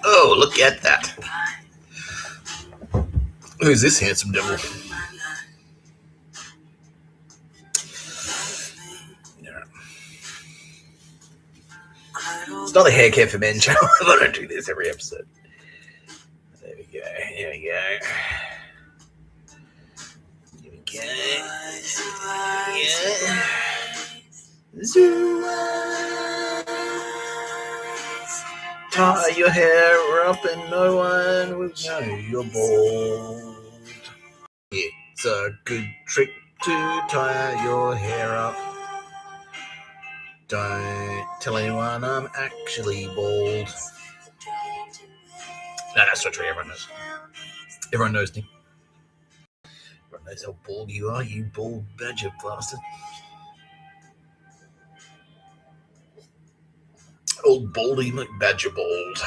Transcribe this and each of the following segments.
Oh, look at that. Who's this handsome devil? It's not a hair care for men channel. I don't do this every episode. There we go. Here we go. Here we go. Yeah. Zoo eyes. Tie your hair up and no one will know you're bald. It's a good trick to tie your hair up. Don't tell anyone I'm actually bald. No, that's not true. Everyone knows. Everyone knows me. Everyone knows how bald you are, you bald badger bastard. Old Baldy McBadger bald.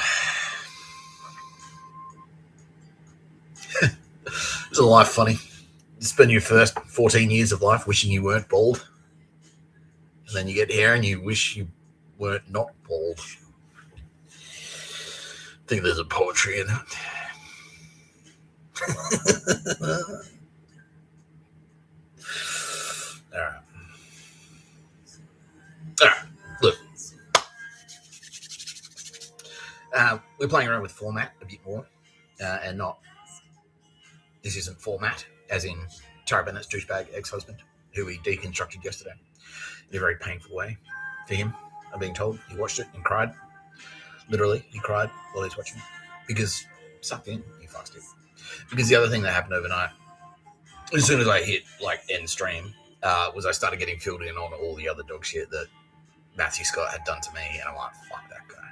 Isn't life funny? You spend your first 14 years of life wishing you weren't bald. And then you get hair and you wish you weren't not bald. I think there's a poetry in that. All right. Look. We're playing around with format a bit more and not. This isn't format, as in Tara Bennett's douchebag ex-husband, who we deconstructed yesterday in a very painful way for him. I'm being told he watched it and cried. Literally, he cried while he's watching it because sucked in. He fucked it. Because the other thing that happened overnight, as soon as I hit end stream, was I started getting filled in on all the other dog shit that Matthew Scott had done to me, and I'm like, fuck that guy.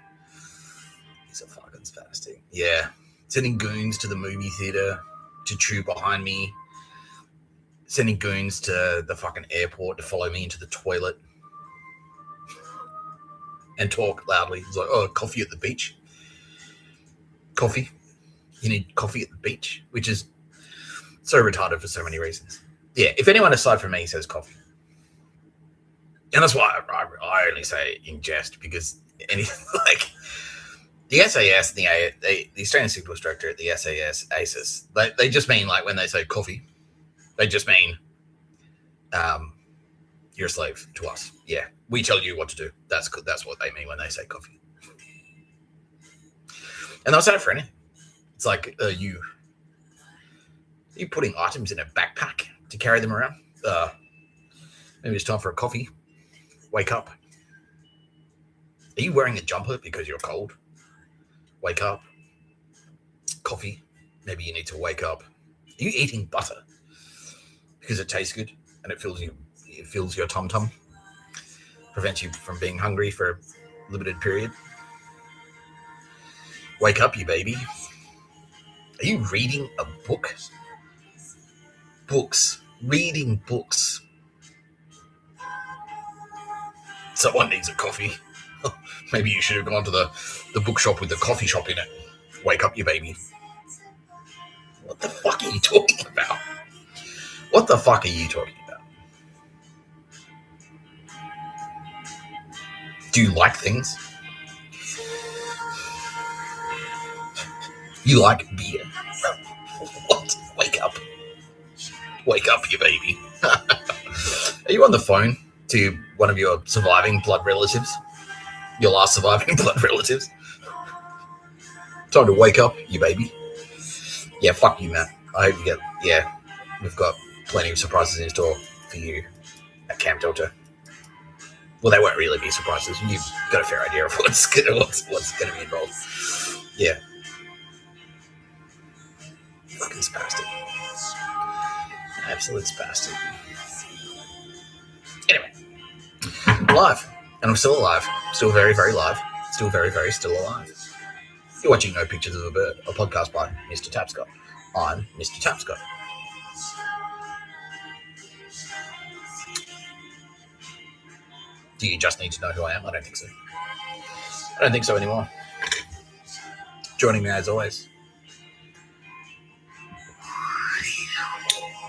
He's a fucking spastic. Yeah, sending goons to the movie theater to chew behind me, sending goons to the fucking airport to follow me into the toilet and talk loudly. He's like, oh, coffee at the beach. Coffee. You need coffee at the beach, which is so retarded for so many reasons. Yeah, if anyone aside from me says coffee. And that's why I only say it in jest, because anything the SAS, the Australian Signals Directorate, the SAS, ASIS, they just mean when they say coffee, they just mean you're a slave to us. Yeah, we tell you what to do. That's what they mean when they say coffee. And they'll say it for anything. It's like you putting items in a backpack to carry them around. Maybe it's time for a coffee. Wake up. Are you wearing a jumper because you're cold? Wake up. Coffee. Maybe you need to wake up. Are you eating butter because it tastes good and it fills your tum-tum? Prevents you from being hungry for a limited period? Wake up, you baby. Are you reading a book? Books. Reading books. Someone needs a coffee. Maybe you should have gone to the bookshop with the coffee shop in it. Wake up, you baby. What the fuck are you talking about? What the fuck are you talking about? Do you like things? You like beer? What? Wake up. Wake up, you baby. Are you on the phone to one of your surviving blood relatives? Your last surviving blood relatives? Time to wake up, you baby. Yeah, fuck you, Matt. I hope you we've got plenty of surprises in store for you at Camp Delta. Well, they won't really be surprises. You've got a fair idea of what's going to be involved. Yeah. Fucking spastic. Absolute spastic. Anyway. Alive. And I'm still alive. Still very, very live. Still very, very still alive. You're watching No Pictures of a Bird, a podcast by Mr. Tapscott. I'm Mr. Tapscott. Do you just need to know who I am? I don't think so. I don't think so anymore. Joining me as always,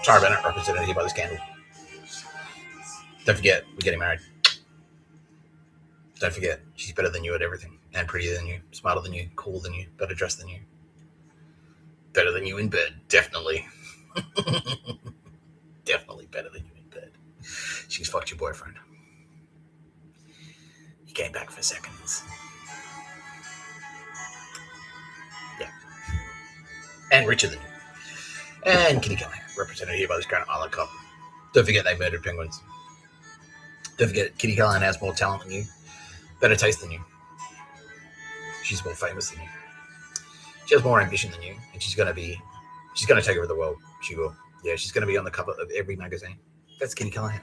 Tara Bennett, represented here by this candle. Don't forget, we're getting married. Don't forget, she's better than you at everything. and prettier than you, smarter than you, cooler than you, better dressed than you, better than you in bed, definitely. Definitely better than you in bed. She's fucked your boyfriend. He came back for seconds. Yeah. And richer than you. And Kitty Callahan, represented here by this Granite Island Cup. Don't forget they murdered penguins. Don't forget Kitty Callahan has more talent than you, better taste than you. She's more famous than you. She has more ambition than you, and she's gonna take over the world. She will. Yeah, she's gonna be on the cover of every magazine. That's Kitty Callahan.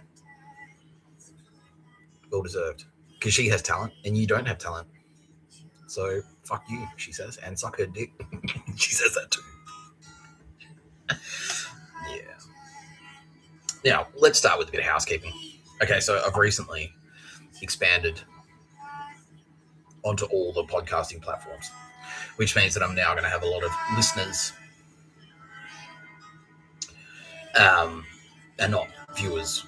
Well deserved. Because she has talent and you don't have talent. So fuck you, she says, and suck her dick. She says that too. Yeah. Now, let's start with a bit of housekeeping. Okay, so I've recently expanded onto all the podcasting platforms, which means that I'm now going to have a lot of listeners and not viewers.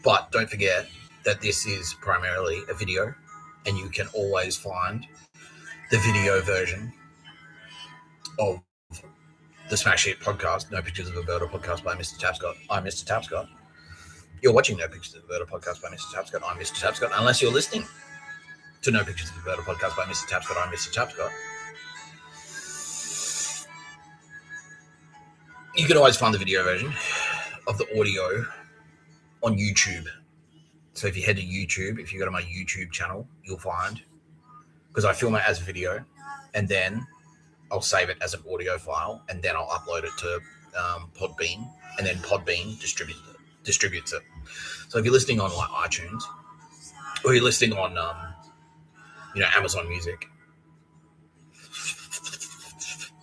But don't forget that this is primarily a video, and you can always find the video version of the Smash Hit podcast, No Pictures of a Bird, podcast by Mr. Tapscott. I'm Mr. Tapscott. You're watching No Pictures of a Bird, podcast by Mr. Tapscott. I'm Mr. Tapscott. Unless you're listening to No Pictures of a Bird, podcast by Mr. Tapscott. I'm Mr. Tapscott. You can always find the video version of the audio on YouTube. So if you head to YouTube, if you go to my YouTube channel, you'll find, because I film it as a video, and then I'll save it as an audio file, and then I'll upload it to Podbean, and then Podbean distributes it. So if you're listening on like iTunes, or you're listening on Amazon Music,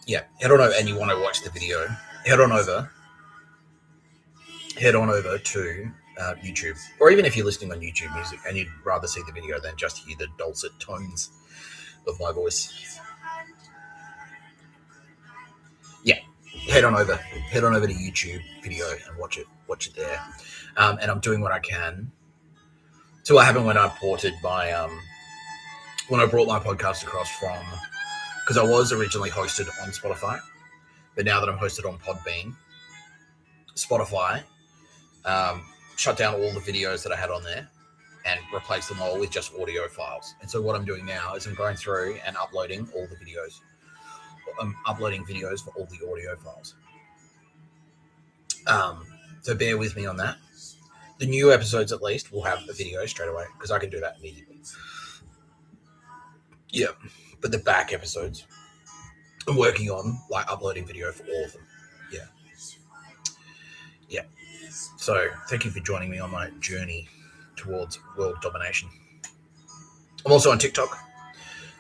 yeah, head on over, and you want to watch the video, head on over to YouTube, or even if you're listening on YouTube Music and you'd rather see the video than just hear the dulcet tones of my voice, yeah, head on over to YouTube video and watch it there. And I'm doing what I can. So what happened when I ported when I brought my podcast across from, because I was originally hosted on Spotify, but now that I'm hosted on Podbean, Spotify shut down all the videos that I had on there and replaced them all with just audio files. And so what I'm doing now is I'm going through and uploading all the videos. I'm uploading videos for all the audio files. So bear with me on that. The new episodes, at least, will have a video straight away, because I can do that immediately. Yeah, but the back episodes, I'm working on uploading video for all of them. Yeah. So thank you for joining me on my journey towards world domination. I'm also on TikTok.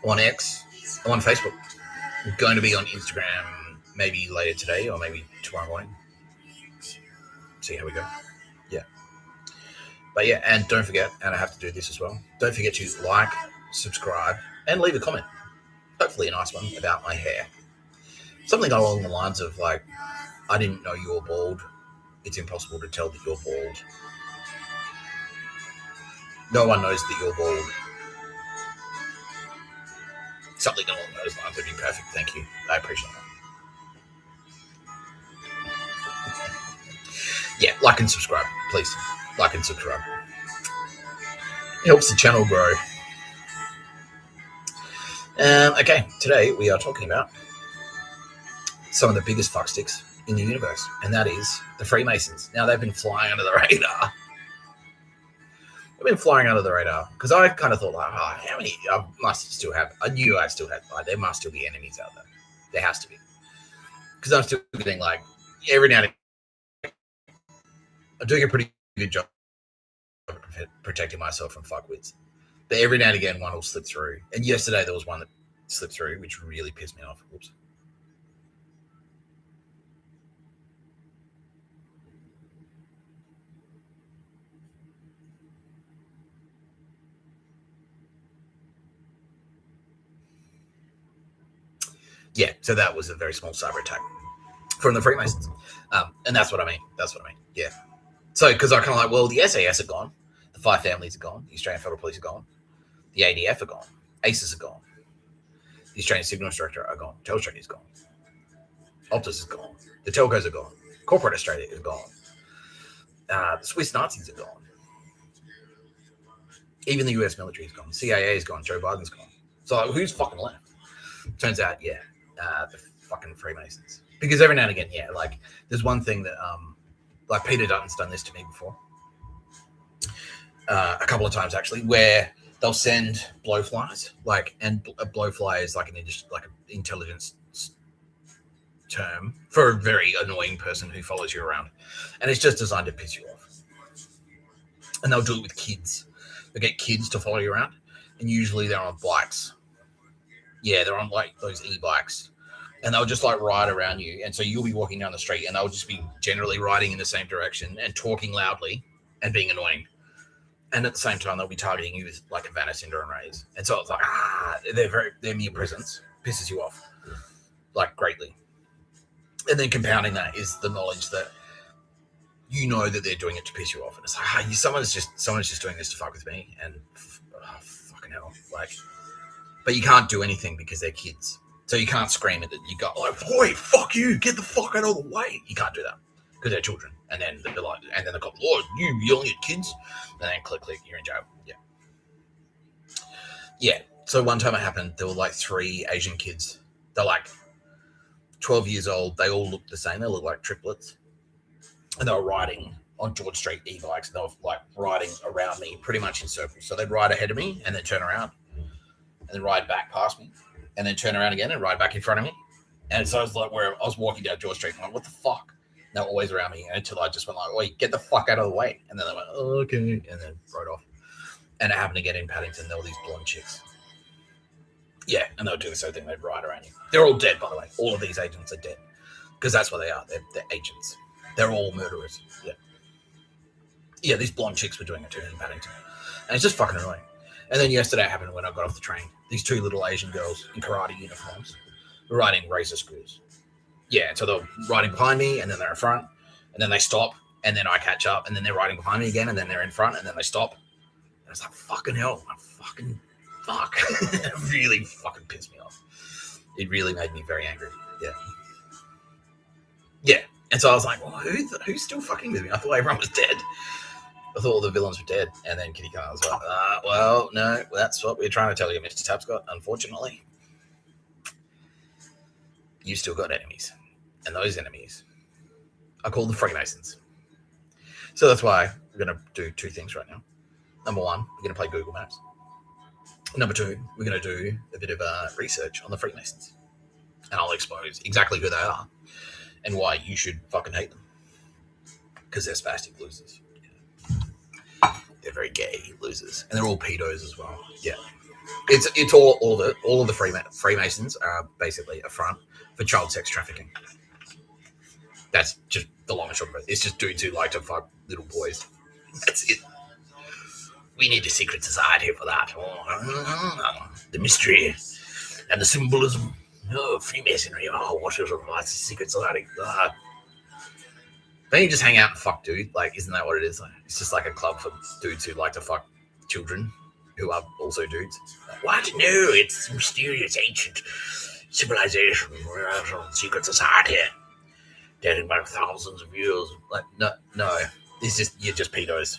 I'm on X. I'm on Facebook. I'm going to be on Instagram maybe later today or maybe tomorrow morning. See how we go. Yeah. But yeah, and don't forget, and I have to do this as well, don't forget to like, subscribe, and leave a comment. Hopefully a nice one about my hair. Something along the lines of I didn't know you were bald. It's impossible to tell that you're bald. No one knows that you're bald. Something along those lines would be perfect. Thank you. I appreciate that. Yeah, like and subscribe, please. Like and subscribe. It helps the channel grow. Okay, today we are talking about some of the biggest fucksticks in the universe, and that is the Freemasons. Now, they've been flying under the radar. They've been flying under the radar because I kind of thought, how many? I knew I still had. There must still be enemies out there. There has to be, because I'm still getting every now and again, I'm doing a pretty good job of protecting myself from fuckwits. But every now and again, one will slip through. And yesterday there was one that slipped through, which really pissed me off. Whoops. Yeah, so that was a very small cyber attack from the Freemasons. And that's what I mean. Yeah. So, because I kind of the SAS are gone. The 5 families are gone. The Australian Federal Police are gone. The ADF are gone. ACEs are gone. The Australian Signals Director are gone. Telstra is gone. Optus is gone. The telcos are gone. Corporate Australia is gone. The Swiss Nazis are gone. Even the US military is gone. CIA is gone. Joe Biden's gone. So like, who's fucking left? Turns out, the fucking Freemasons. Because every now and again, like there's one thing that like Peter Dutton's done this to me before. A couple of times actually, where they'll send blowflies, and a blowfly is like an intelligence term for a very annoying person who follows you around, and it's just designed to piss you off. And they'll do it with kids. They get kids to follow you around, and usually they're on bikes. Yeah, they're on like those e-bikes, and they'll just like ride around you, and so you'll be walking down the street, and they'll just be generally riding in the same direction and talking loudly and being annoying. And at the same time, they'll be targeting you with like Havana syndrome rays. And so it's like, their mere presence pisses you off, like greatly. And then compounding that is the knowledge that you know that they're doing it to piss you off. And it's like, someone's just doing this to fuck with me. And fucking hell, like, but you can't do anything because they're kids. So you can't scream at them. You go, like, boy, fuck you, get the fuck out of the way. You can't do that because they're children. And then they're like, and then the cop, oh, you yelling at kids, and then click, you're in jail. Yeah. So one time it happened, there were like 3 Asian kids. They're like 12 years old. They all looked the same. They looked like triplets, and they were riding on George Street e-bikes. And they were like riding around me, pretty much in circles. So they'd ride ahead of me, and then turn around, and then ride back past me, and then turn around again and ride back in front of me. And so I was like, where I was walking down George Street, and I'm like, what the fuck? They were always around me until I just went like, wait, get the fuck out of the way. And then they went, oh, okay. And then rode off. And it happened again in Paddington. There were these blonde chicks. Yeah, and they were doing the same thing. They'd ride around you. They're all dead, by the way. All of these agents are dead. Because that's what they are. They're agents. They're all murderers. Yeah. Yeah, these blonde chicks were doing it too in Paddington. And it's just fucking annoying. And then yesterday it happened when I got off the train. These 2 little Asian girls in karate uniforms were riding razor screws. Yeah, so they're riding behind me, and then they're in front, and then they stop, and then I catch up, and then they're riding behind me again, and then they're in front, and then they stop. And it's like, fucking hell, fuck. It really fucking pissed me off. It really made me very angry. Yeah. And so I was like, well, who's still fucking with me? I thought everyone was dead. I thought all the villains were dead. And then Kitty Khan was like, well, no, that's what we're trying to tell you, Mr. Tapscott. Unfortunately, you still got enemies. And those enemies are called the Freemasons. So that's why we're going to do 2 things right now. Number 1, we're going to play Google Maps. Number 2, we're going to do a bit of research on the Freemasons. And I'll expose exactly who they are and why you should fucking hate them. Because they're spastic losers. They're very gay losers. And they're all pedos as well. Yeah. It's all of the Freemasons are basically a front for child sex trafficking. That's just the long and short of it. It's just dudes who like to fuck little boys. That's it. We need a secret society for that. The mystery and the symbolism. Freemasonry. What is a secret society? Don't you just hang out and fuck dude? Like, isn't that what it is? Like, it's just like a club for dudes who like to fuck children who are also dudes. Like, what? No, it's mysterious ancient civilization. Secret society. Dating back thousands of years. Like, no. It's just, you're just pedos.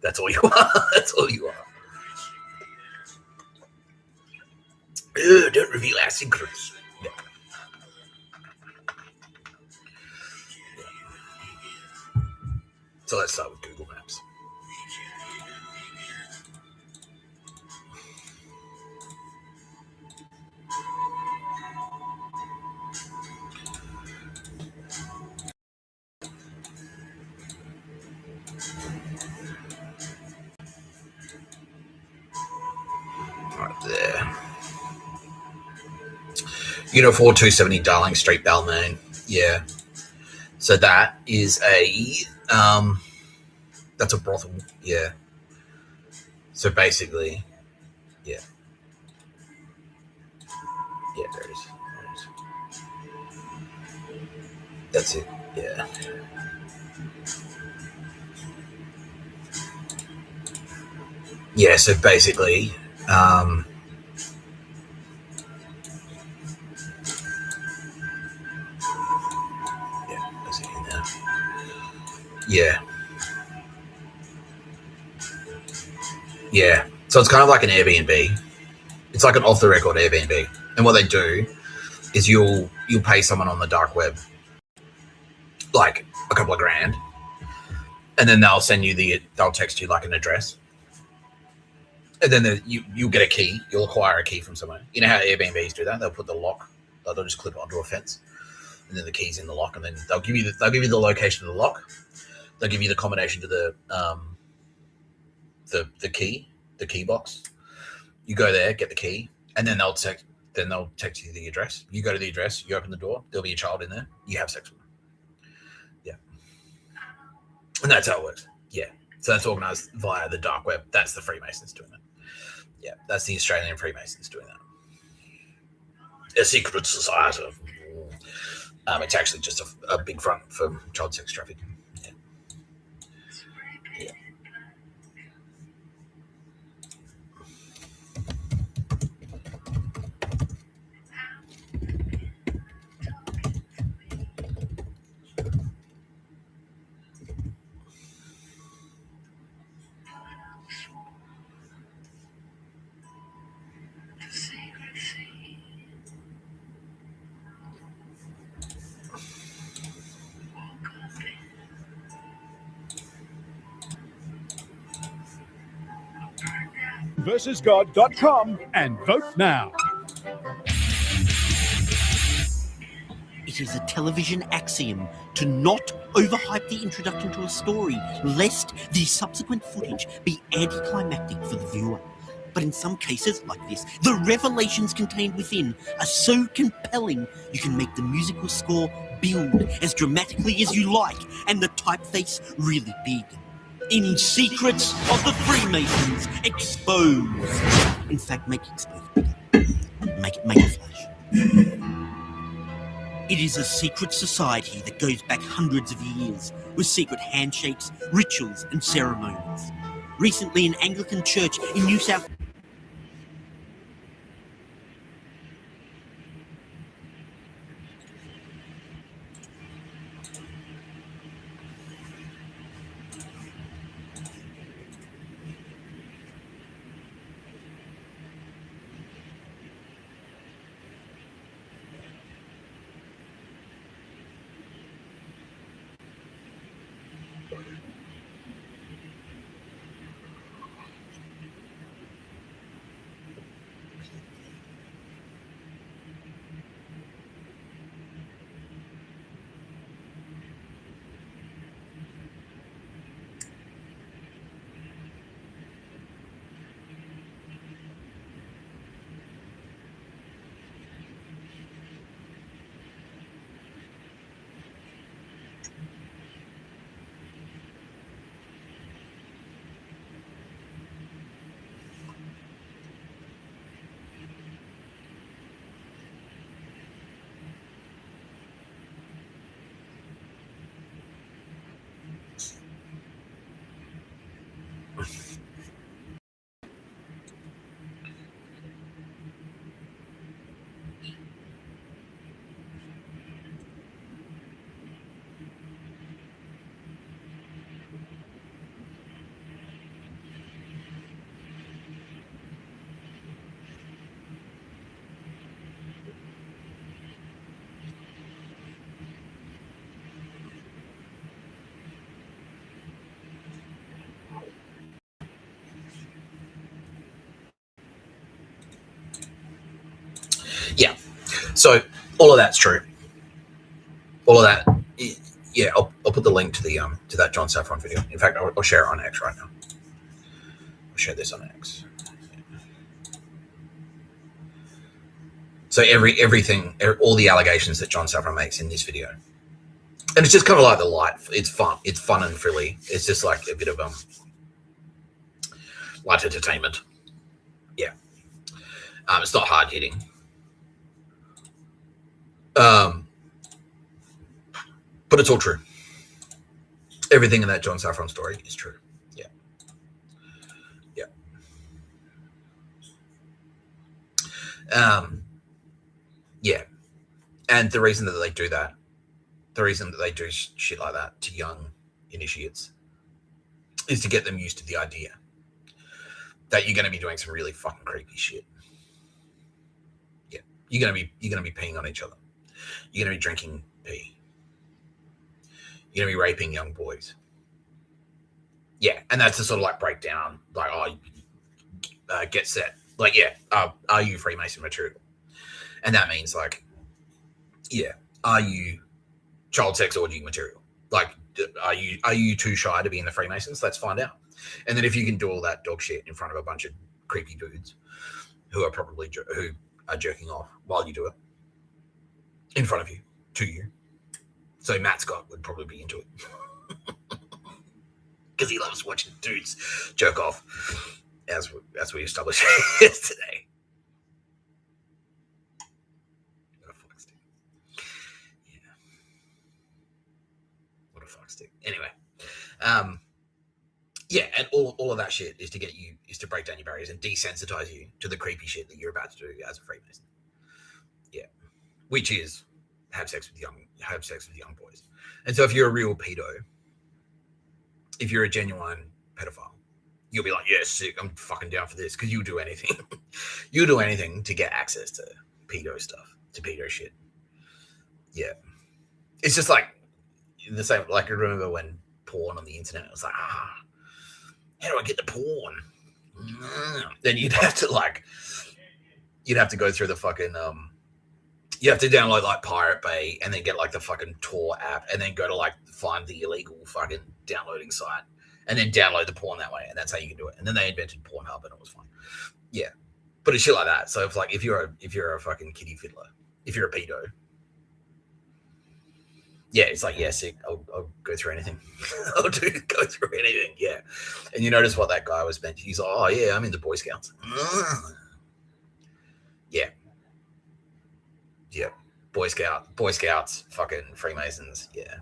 That's all you are. That's all you are. Don't reveal our secrets. Yeah. So let's start with Google Maps. Right there. Unit 4270 Darling Street, Balmain. Yeah. So that is that's a brothel. Yeah. So basically, yeah. Yeah, there it is. That's it. Yeah. Yeah, so basically, Yeah. Yeah. So it's kind of like an Airbnb. It's like an off the record Airbnb. And what they do is you'll pay someone on the dark web like a couple of grand, and then they'll text you like an address, and then you'll get a key. You'll acquire a key from somewhere. You know how Airbnbs do that? They'll put the lock. They'll just clip it onto a fence, and then the key's in the lock, and then they'll give you the location of the lock. They'll give you the combination to the key box. You go there, get the key, and then they'll text you the address. You go to the address, you open the door, there'll be a child in there, you have sex with them. Yeah. And that's how it works. Yeah. So that's organized via the dark web. That's the Freemasons doing it. Yeah. That's the Australian Freemasons doing that. A secret society. It's actually just a big front for child sex trafficking. versusgod.com and vote now. It is a television axiom to not overhype the introduction to a story, lest the subsequent footage be anticlimactic for the viewer. But in some cases, like this, the revelations contained within are so compelling you can make the musical score build as dramatically as you like and the typeface really big. In Secrets of the Freemasons, Exposed. In fact, make Exposed bigger. Make it flash. It is a secret society that goes back hundreds of years, with secret handshakes, rituals, and ceremonies. Recently, an Anglican church in New South Yeah. So all of that's true. All of that. Yeah, I'll put the link to the to that John Saffron video. In fact, I'll share it on X right now. I'll share this on X. So everything, all the allegations that John Saffron makes in this video, and it's just kind of like the light. It's fun. It's fun and frilly. It's just like a bit of light entertainment. Yeah. It's not hard hitting. But it's all true. Everything in that John Saffron story is true. Yeah. Yeah. Yeah. And the reason that they do that, the reason that they do shit like that to young initiates is to get them used to the idea that you're going to be doing some really fucking creepy shit. Yeah, you're going to be peeing on each other. You're going to be drinking pee. You're going to be raping young boys. Yeah, and that's the sort of like breakdown, like, get set. Like, yeah, are you Freemason material? And that means, like, yeah, are you child sex orgy material? Like, are you too shy to be in the Freemasons? Let's find out. And then if you can do all that dog shit in front of a bunch of creepy dudes who are probably who are jerking off while you do it in front of you, to you. So Matt Scott would probably be into it because he loves watching dudes jerk off, as we established yesterday. What a fuck stick. Yeah. What a fuck stick. Anyway, yeah, and all of that shit is to break down your barriers and desensitize you to the creepy shit that you're about to do as a Freemason. Yeah, which is have sex with young boys. And so if you're a real pedo, if you're a genuine pedophile, you'll be like, yeah, sick, I'm fucking down for this, because you'll do anything. You'll do anything to get access to pedo stuff, to pedo shit. Yeah, it's just like the same. Like, I remember when porn on the internet, it was like, how do I get the porn? Then you'd have to go through the fucking you have to download like Pirate Bay and then get like the fucking Tor app and then go to like find the illegal fucking downloading site and then download the porn that way, and that's how you can do it. And then they invented Pornhub and it was fine. Yeah, but it's shit like that. So if you're a fucking kiddie fiddler, if you're a pedo, yeah, it's like, yeah, sick. I'll go through anything. Go through anything. Yeah. And you notice what that guy was meant. He's like, oh yeah, I'm in the Boy Scouts. Yeah. Yeah. Boy Scouts, fucking Freemasons. Yeah.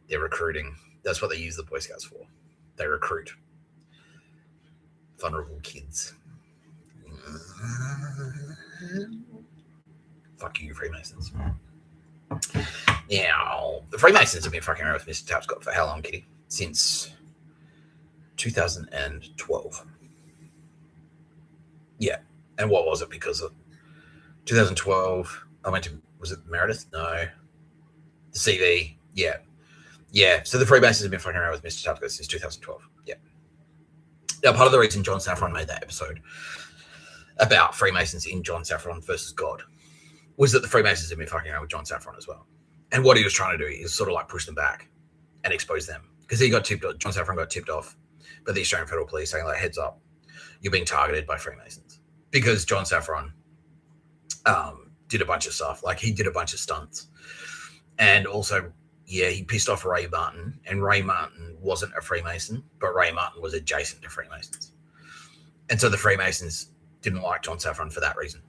They're recruiting. That's what they use the Boy Scouts for. They recruit vulnerable kids. Fuck you, Freemasons. Now, the Freemasons have been fucking around with Mr. Tapscott for how long, Kitty? Since 2012. Yeah. And what was it? Because of 2012, I went to, was it Meredith? No. The CV. Yeah. Yeah. So the Freemasons have been fucking around with Mr. Tapscott since 2012. Yeah. Now, part of the reason John Saffron made that episode about Freemasons in John Saffron versus God was that the Freemasons have been fucking around with John Saffron as well. And what he was trying to do is sort of like push them back and expose them. Because John Saffron got tipped off by the Australian Federal Police saying, like, heads up, you're being targeted by Freemasons. Because John Saffron did a bunch of stuff. Like, he did a bunch of stunts. And also, yeah, he pissed off Ray Martin. And Ray Martin wasn't a Freemason, but Ray Martin was adjacent to Freemasons. And so the Freemasons didn't like John Saffron for that reason.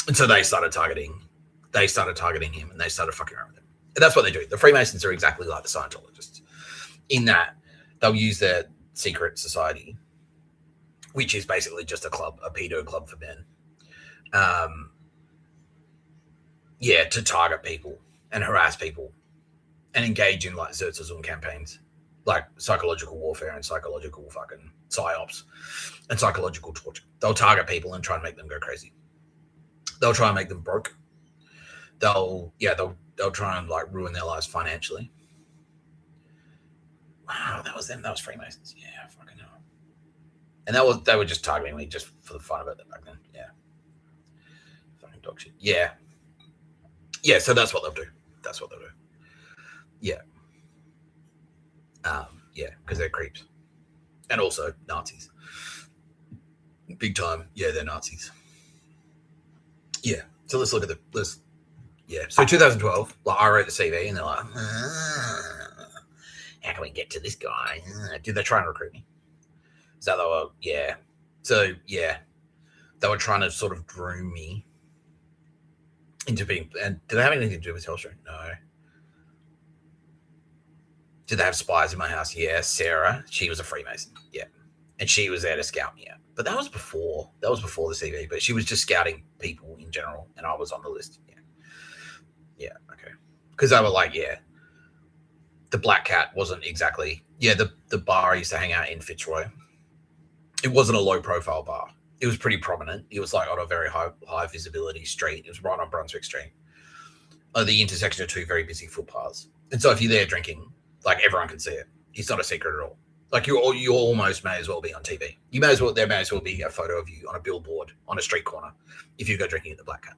And so they started targeting him, and they started fucking around with him. And that's what they do. The Freemasons are exactly like the Scientologists in that they'll use their secret society, which is basically just a pedo club for men, to target people and harass people and engage in like Zertzazum campaigns, like psychological warfare and psychological fucking psyops and psychological torture. They'll target people and try and make them go crazy. They'll try and make them broke. They'll try and like ruin their lives financially. Wow, that was them. That was Freemasons. Yeah, fucking hell. And they were just targeting me just for the fun of it back then. Yeah. Fucking dog shit. Yeah. Yeah, so that's what they'll do. Yeah. Yeah, because they're creeps. And also Nazis. Big time. Yeah, they're Nazis. Yeah. So let's look at yeah. So 2012, like, I wrote the CV and they're like, how can we get to this guy? Did they try and recruit me? So they were, yeah. So, yeah. They were trying to sort of groom me into being, and did they have anything to do with Telstra? No. Did they have spies in my house? Yeah. Sarah, she was a Freemason. Yeah. And she was there to scout me out. But that was before the CV, but she was just scouting people in general, and I was on the list. Yeah. Yeah, okay. Because they were like, yeah. the Black Cat wasn't exactly, the bar I used to hang out in Fitzroy. It wasn't a low profile bar. It was pretty prominent. It was like on a very high visibility street. It was right on Brunswick Street. The intersection of two very busy footpaths. And so if you're there drinking, like everyone can see it. It's not a secret at all. Like you almost may as well be on TV. There may as well be a photo of you on a billboard on a street corner if you go drinking at the Black Cat.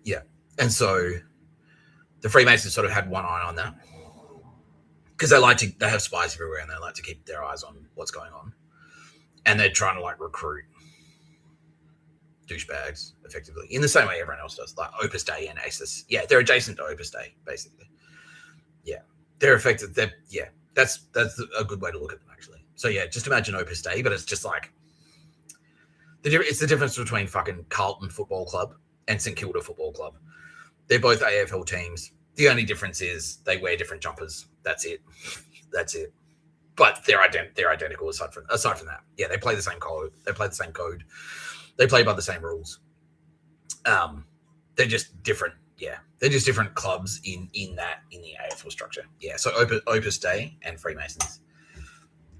Yeah. And so the Freemasons sort of had one eye on that because they have spies everywhere and they like to keep their eyes on what's going on. And they're trying to like recruit douchebags effectively in the same way everyone else does, like Opus Dei and ACES. Yeah, they're adjacent to Opus Dei, basically. Yeah, they're effective. That's a good way to look at them, actually. So yeah, just imagine Opus Dei, but it's just like it's the difference between fucking Carlton Football Club and St Kilda Football Club. They're both AFL teams. The only difference is they wear different jumpers. That's it. But they're identical aside from that. Yeah, they play the same code. They play the same code. They play by the same rules. They're just different. Yeah, they're just different clubs in the AFL structure. Yeah, so Opus Dei and Freemasons,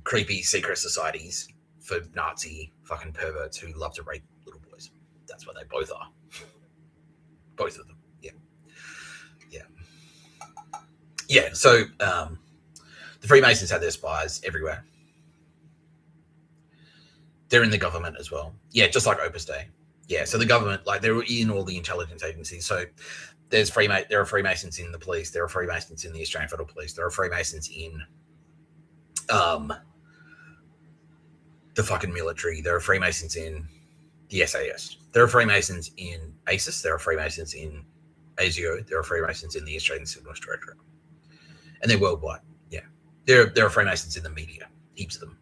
creepy secret societies for Nazi fucking perverts who love to rape little boys. That's what they both are. Both of them. Yeah. So the Freemasons had their spies everywhere. They're in the government as well. Yeah, just like Opus Dei. Yeah, so the government, like, they're in all the intelligence agencies. So there are Freemasons in the police. There are Freemasons in the Australian Federal Police. There are Freemasons in the fucking military. There are Freemasons in the SAS. There are Freemasons in ACES. There are Freemasons in ASIO. There are Freemasons in the Australian Civil Directorate. And they're worldwide. Yeah. There are Freemasons in the media. Heaps of them.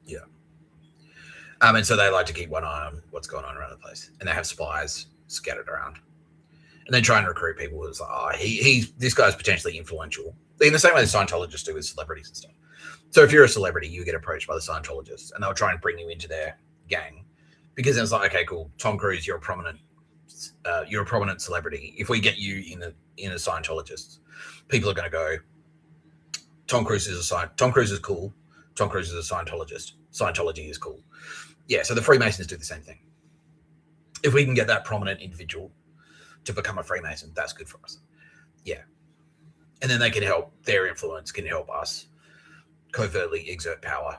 Yeah. And so they like to keep one eye on what's going on around the place. And they have spies scattered around. And they try and recruit people who's like, this guy's potentially influential. In the same way the Scientologists do with celebrities and stuff. So if you're a celebrity, you get approached by the Scientologists and they'll try and bring you into their gang. Because then it's like, okay, cool. Tom Cruise, you're a prominent celebrity. If we get you in a Scientologist, people are going to go, Tom Cruise is cool. Tom Cruise is a Scientologist. Scientology is cool. Yeah, so the Freemasons do the same thing. If we can get that prominent individual to become a Freemason, that's good for us. Yeah. And then their influence can help us covertly exert power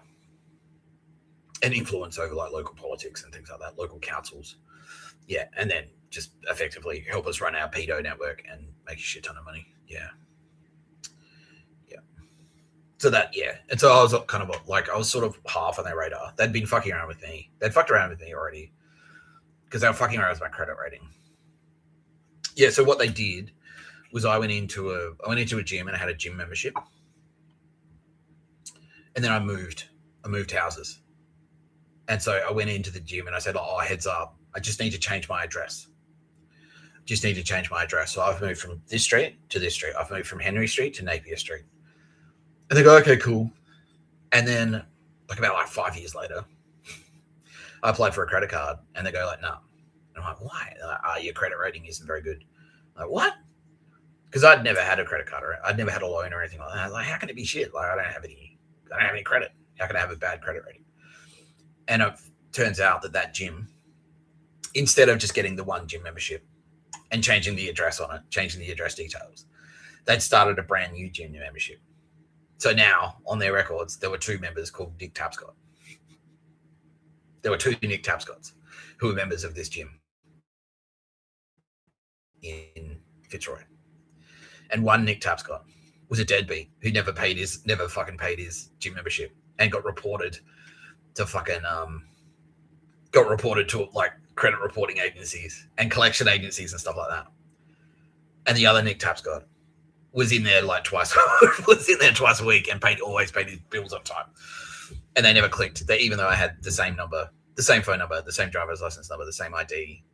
and influence over like local politics and things like that, local councils. Yeah, and then just effectively help us run our pedo network and make a shit ton of money. Yeah. So and so I was kind of like, I was sort of half on their radar. They'd been fucking around with me. They'd fucked around with me already because they were fucking around with my credit rating. Yeah, so what they did was I went into a gym and I had a gym membership. And then I moved houses. And so I went into the gym and I said, heads up, I just need to change my address. So I've moved from this street to this street. I've moved from Henry Street to Napier Street. And they go, okay, cool. And then about 5 years later, I applied for a credit card and they go like, no. And I'm like, why? They're like, your credit rating isn't very good. I'm like, what? Because I'd never had a credit card or I'd never had a loan or anything like that. I was like, how can it be shit? Like, I don't have any credit. How can I have a bad credit rating? And it turns out that gym, instead of just getting the one gym membership and changing the address on it, changing the address details, they'd started a brand new gym membership. So now, on their records, there were two members called Nick Tapscott. There were two Nick Tapscotts who were members of this gym in Fitzroy. And one Nick Tapscott was a deadbeat who never fucking paid his gym membership and got reported to like credit reporting agencies and collection agencies and stuff like that. And the other Nick Tapscott was in there like twice a week and always paid his bills on time. And they never clicked. Even though I had the same number, the same phone number, the same driver's license number, the same ID,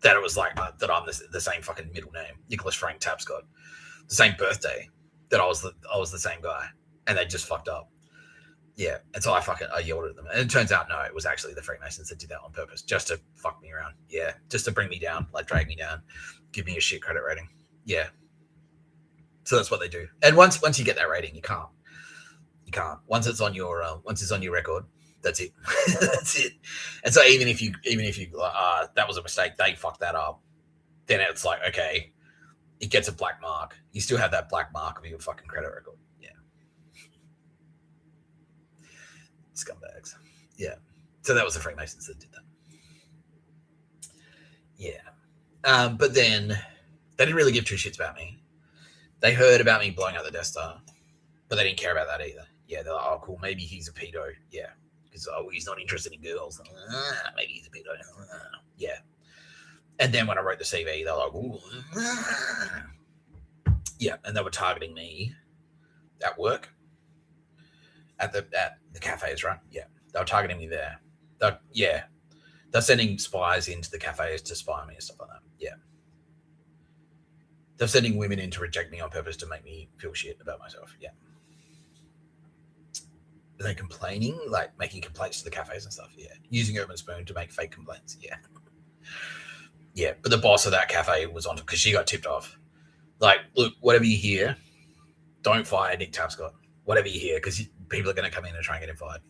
that it was like that I'm the same fucking middle name, Nicholas Frank Tapscott, the same birthday, that I was the same guy, and they just fucked up. Yeah, and so I yelled at them, and it turns out no, it was actually the Freemasons that did that on purpose, just to fuck me around. Yeah, just to bring me down, like drag me down, give me a shit credit rating. Yeah. So that's what they do. And once you get that rating, you can't. Once it's on your record, that's it. That's it. And so even if you that was a mistake, they fucked that up, then it's like, okay, it gets a black mark. You still have that black mark of your fucking credit record. Yeah. Scumbags. Yeah. So that was the Freemasons that did that. Yeah. But then they didn't really give two shits about me. They heard about me blowing out the Death Star, but they didn't care about that either. Yeah, they're like, oh, cool, maybe he's a pedo. Yeah, because he's not interested in girls. Maybe he's a pedo. Yeah. And then when I wrote the CV, they're like, ooh. Yeah, and they were targeting me at work, at the cafes, right? Yeah, they were targeting me there. They're sending spies into the cafes to spy on me and stuff like that. Yeah. They're sending women in to reject me on purpose to make me feel shit about myself. Yeah. Are they complaining? Like making complaints to the cafes and stuff? Yeah. Using Urban Spoon to make fake complaints. Yeah. Yeah. But the boss of that cafe was on because she got tipped off. Like, look, whatever you hear, don't fire Nick Tapscott. Whatever you hear, because people are going to come in and try and get him fired.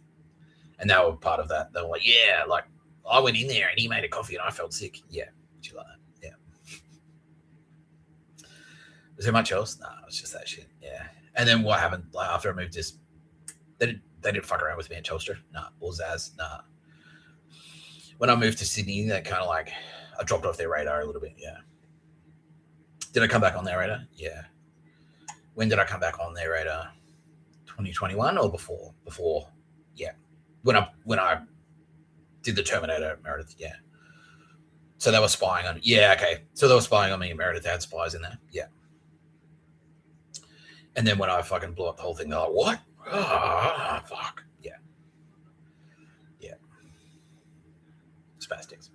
And they were part of that. They were like, yeah, like I went in there and he made a coffee and I felt sick. Yeah. Shit like that. Yeah. Was there much else? No, it was just that shit. Yeah. And then what happened like after I moved this, they didn't fuck around with me in Telstra. Nah. Or Zaz. Nah. When I moved to Sydney, they kind of like, I dropped off their radar a little bit. Yeah. Did I come back on their radar? Yeah. When did I come back on their radar? 2021 or before? Before. Yeah. When I did the Terminator, Meredith. Yeah. So they were spying on. Yeah. Okay. So they were spying on me and Meredith had spies in there. Yeah. And then when I fucking blew up the whole thing, they're like, what? Oh, fuck. Yeah. Yeah. Spastics.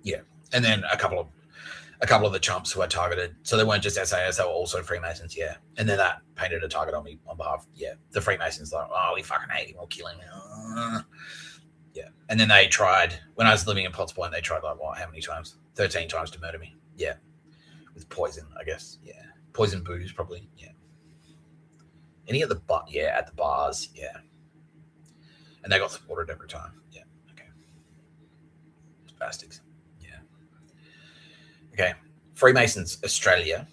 Yeah. And then a couple of the chumps who I targeted. So they weren't just SAS, they were also Freemasons. Yeah. And then that painted a target on me on behalf. Yeah. The Freemasons, like, oh, we fucking hate him. We'll kill him. Yeah. And then they tried, when I was living in Potts Point, they tried like, what, how many times? 13 times to murder me. Yeah. With poison, I guess. Yeah. Poison booze, probably. Yeah. Any of the at the bars. Yeah. And they got thwarted every time. Yeah. Okay. Spastics. Yeah. Okay. Freemasons Australia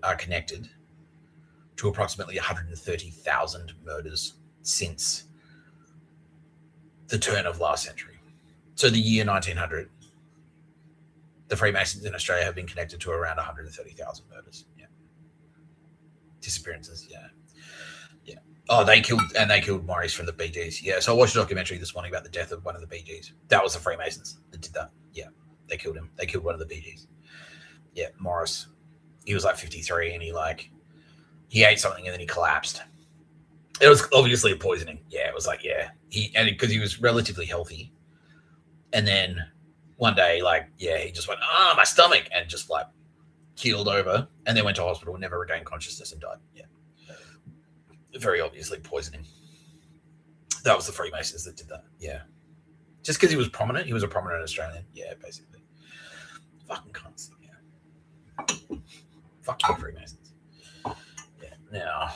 are connected to approximately 130,000 murders since the turn of last century. So the year 1900, the Freemasons in Australia have been connected to around 130,000 murders. Yeah. Disappearances. Yeah. Yeah. Oh, they killed Maurice from the Bee Gees. Yeah. So I watched a documentary this morning about the death of one of the Bee Gees. That was the Freemasons that did that. Yeah. They killed him. They killed one of the Bee Gees. Yeah. Morris. He was like 53 and he ate something and then he collapsed. It was obviously a poisoning. Yeah. It was like, yeah. Because he was relatively healthy. And then one day, like, yeah, he just went, my stomach, and just like keeled over and then went to hospital and never regained consciousness and died. Yeah. Very obviously poisoning. That was the Freemasons that did that. Yeah. Just because he was prominent. He was a prominent Australian. Yeah, basically. Fucking cunts. Yeah. Fuck you, Freemasons. Yeah. Now.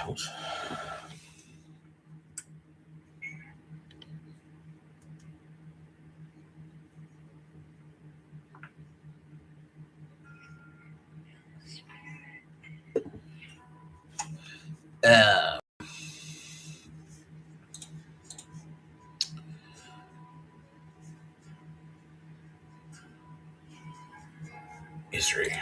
Oops. History.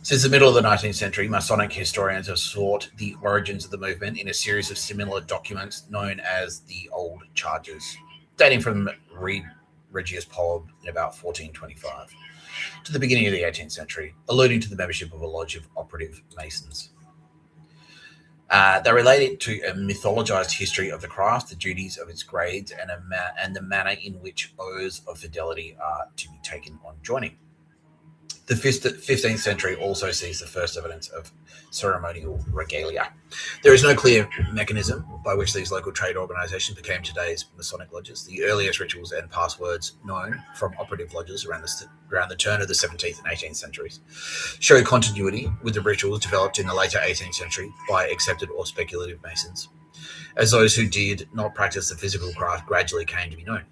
Since the middle of the 19th century, Masonic historians have sought the origins of the movement in a series of similar documents known as the Old Charges, dating from Regius Poem in about 1425. to the beginning of the 18th century, alluding to the membership of a lodge of operative Masons. They relate it to a mythologized history of the craft, the duties of its grades, and the manner in which oaths of fidelity are to be taken on joining. The 15th century also sees the first evidence of ceremonial regalia. There is no clear mechanism by which these local trade organizations became today's Masonic lodges. The earliest rituals and passwords known from operative lodges around the turn of the 17th and 18th centuries show continuity with the rituals developed in the later 18th century by accepted or speculative Masons, as those who did not practice the physical craft gradually came to be known.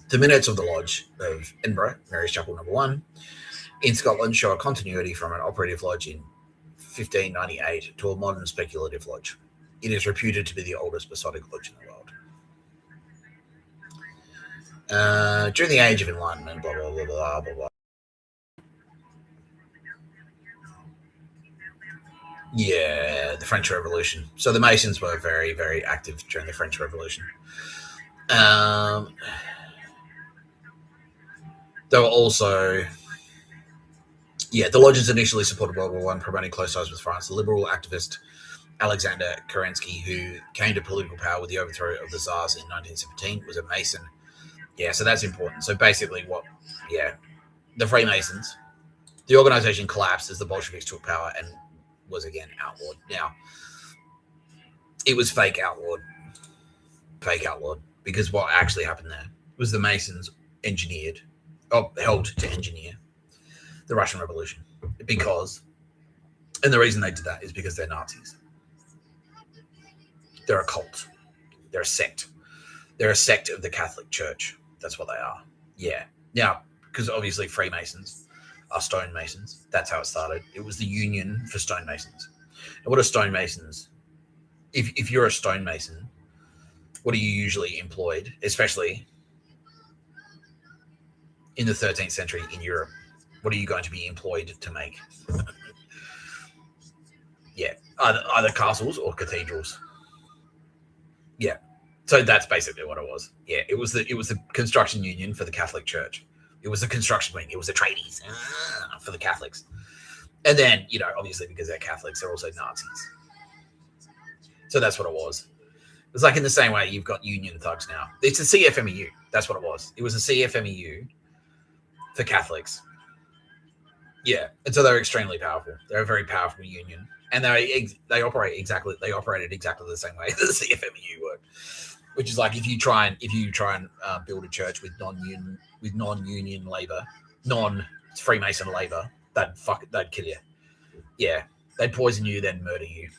The minutes of the Lodge of Edinburgh, Mary's Chapel No. 1, in Scotland show a continuity from an operative lodge in 1598 to a modern speculative lodge. It is reputed to be the oldest Masonic lodge in the world. During the Age of Enlightenment, blah, blah, blah, blah, blah, blah. Yeah, the French Revolution. So the Masons were very, very active during the French Revolution. They were also... Yeah, the lodges initially supported World War I, promoting close ties with France. The liberal activist Alexander Kerensky, who came to political power with the overthrow of the Tsars in 1917, was a Mason. Yeah, so that's important. So basically the Freemasons, the organization collapsed as the Bolsheviks took power and was again outlawed. Now, it was fake outlawed, because what actually happened there was the Masons helped to engineer the Russian Revolution, and the reason they did that is because they're Nazis. They're a cult. They're a sect. They're a sect of the Catholic Church. That's what they are. Yeah. Now, because obviously Freemasons are stonemasons. That's how it started. It was the Union for Stonemasons. And what are stonemasons? If you're a stonemason, what are you usually employed, especially in the 13th century in Europe? What are you going to be employed to make? Yeah, either castles or cathedrals. Yeah, so that's basically what it was. Yeah, it was the construction union for the Catholic Church. It was the construction wing. It was the tradies for the Catholics. And then, obviously because they're Catholics, they're also Nazis. So that's what it was. It was like in the same way you've got union thugs now. It's a CFMEU. That's what it was. It was a CFMEU for Catholics. Yeah, and so they're extremely powerful. They're a very powerful union, and they operated exactly the same way that the CFMEU worked, which is like if you try and build a church with non-union labor, non-Freemason labor, they'd kill you. Yeah, they'd poison you, then murder you.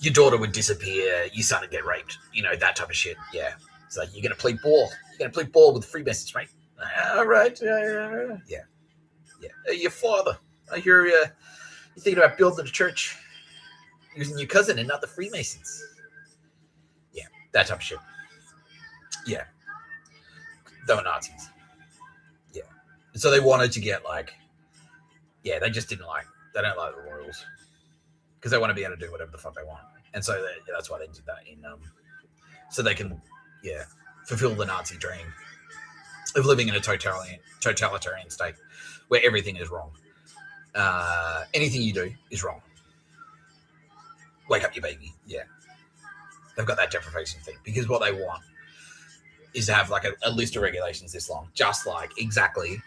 Your daughter would disappear. Your son would get raped. That type of shit. Yeah, it's like you're gonna play ball. You're gonna play ball with the Freemasons, right? All right. Yeah. Yeah, your father. I hear you're thinking about building a church using your cousin and not the Freemasons. Yeah, that type of shit. Yeah, they were Nazis. Yeah, and so they wanted to get they just didn't they don't like the royals because they want to be able to do whatever the fuck they want, and so that's why they did that so they can fulfill the Nazi dream of living in a totalitarian state where everything is wrong. Anything you do is wrong. Wake up your baby. Yeah. They've got that deprivation thing because what they want is to have a list of regulations this long, just exactly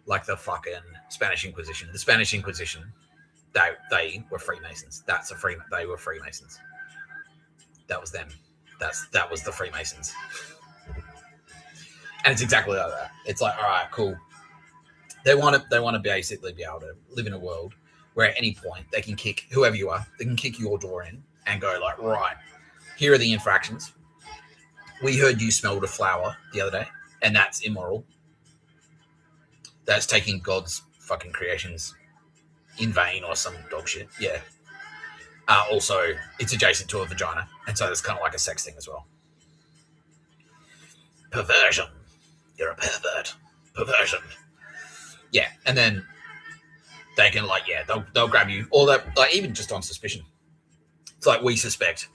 like the fucking Spanish Inquisition. The Spanish Inquisition, they were Freemasons. They were Freemasons. That was them. That was the Freemasons. And it's exactly like that. It's like, all right, cool. They want to basically be able to live in a world where at any point they can kick whoever you are, they can kick your door in and go right, here are the infractions. We heard you smelled a flower the other day, and that's immoral. That's taking God's fucking creations in vain or some dog shit. Yeah. Also, it's adjacent to a vagina, and so it's kind of like a sex thing as well. Perversion. You're a pervert. Perversion. Yeah, and then they can they'll grab you, or that even just on suspicion. It's like we suspect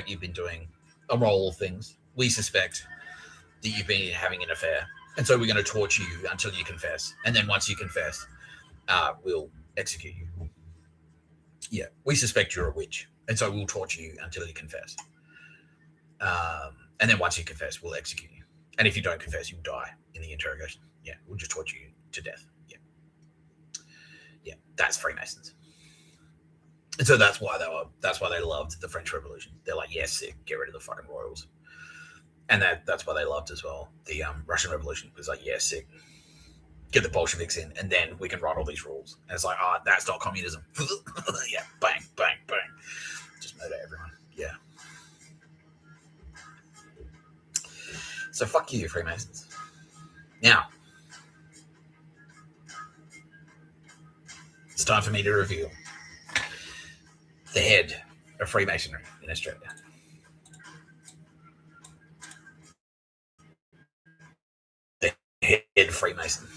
you've been doing immoral things. We suspect that you've been having an affair. And so we're going to torture you until you confess. And then once you confess, we'll execute you. Yeah, we suspect you're a witch. And so we'll torture you until you confess. And then once you confess, we'll execute you. And if you don't confess, you'll die in the interrogation. Yeah, we'll just torture you to death. Yeah. Yeah, that's Freemasons. And so that's why they loved the French Revolution. They're like, yeah, sick, get rid of the fucking royals. And that's why they loved as well the Russian Revolution. It was like, yeah, sick, get the Bolsheviks in, and then we can write all these rules. And it's like, that's not communism. Yeah, bang, bang, bang. Just murder everyone. Yeah. So fuck you, Freemasons. Now, it's time for me to reveal the head of Freemasonry in Australia. The head Freemason,